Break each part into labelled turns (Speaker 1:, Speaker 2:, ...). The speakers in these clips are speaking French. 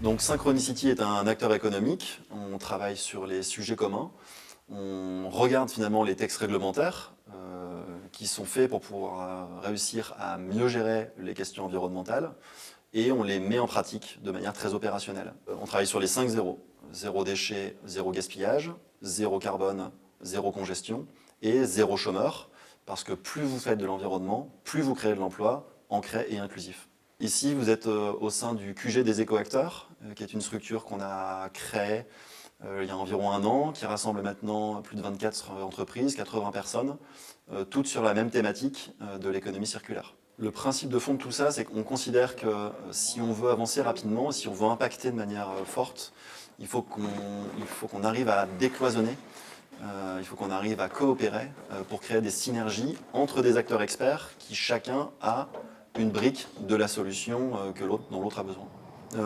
Speaker 1: Donc Synchronicity est un acteur économique, on travaille sur les sujets communs, on regarde finalement les textes réglementaires qui sont faits pour pouvoir réussir à mieux gérer les questions environnementales et on les met en pratique de manière très opérationnelle. On travaille sur les 5 zéros, zéro déchet, zéro gaspillage, zéro carbone, zéro congestion et zéro chômeur, parce que plus vous faites de l'environnement, plus vous créez de l'emploi ancré et inclusif. Ici, vous êtes au sein du QG des écoacteurs, qui est une structure qu'on a créée il y a environ un an, qui rassemble maintenant plus de 24 entreprises, 80 personnes, toutes sur la même thématique de l'économie circulaire. Le principe de fond de tout ça, c'est qu'on considère que si on veut avancer rapidement, si on veut impacter de manière forte, il faut qu'on arrive à décloisonner, il faut qu'on arrive à coopérer pour créer des synergies entre des acteurs experts qui chacun a une brique de la solution dont l'autre a besoin.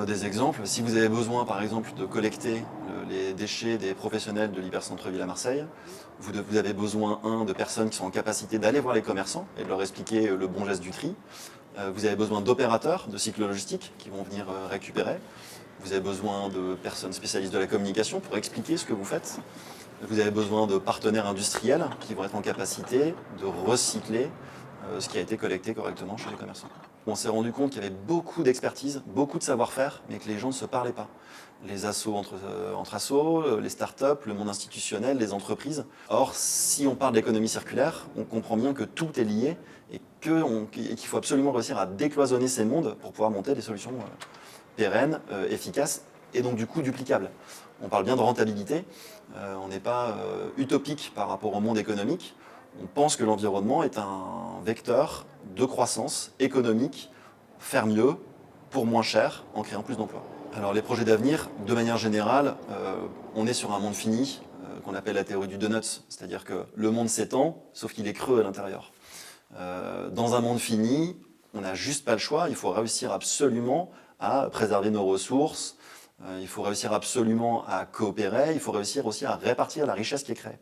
Speaker 1: Des exemples, si vous avez besoin par exemple de collecter les déchets des professionnels de l'hypercentre-ville à Marseille, vous avez besoin, de personnes qui sont en capacité d'aller voir les commerçants et de leur expliquer le bon geste du tri. Vous avez besoin d'opérateurs de cycle logistique qui vont venir récupérer. Vous avez besoin de personnes spécialistes de la communication pour expliquer ce que vous faites. Vous avez besoin de partenaires industriels qui vont être en capacité de recycler ce qui a été collecté correctement chez les commerçants. On s'est rendu compte qu'il y avait beaucoup d'expertise, beaucoup de savoir-faire, mais que les gens ne se parlaient pas. Les assos entre assos, les startups, le monde institutionnel, les entreprises. Or, si on parle d'économie circulaire, on comprend bien que tout est lié et qu'il faut absolument réussir à décloisonner ces mondes pour pouvoir monter des solutions pérennes, efficaces et donc du coup duplicables. On parle bien de rentabilité, on n'est pas utopique par rapport au monde économique. On pense que l'environnement est un vecteur de croissance économique, faire mieux, pour moins cher, en créant plus d'emplois. Alors les projets d'avenir, de manière générale, on est sur un monde fini, qu'on appelle la théorie du donut, c'est-à-dire que le monde s'étend, sauf qu'il est creux à l'intérieur. Dans un monde fini, on n'a juste pas le choix, il faut réussir absolument à préserver nos ressources, il faut réussir absolument à coopérer, il faut réussir aussi à répartir la richesse qui est créée.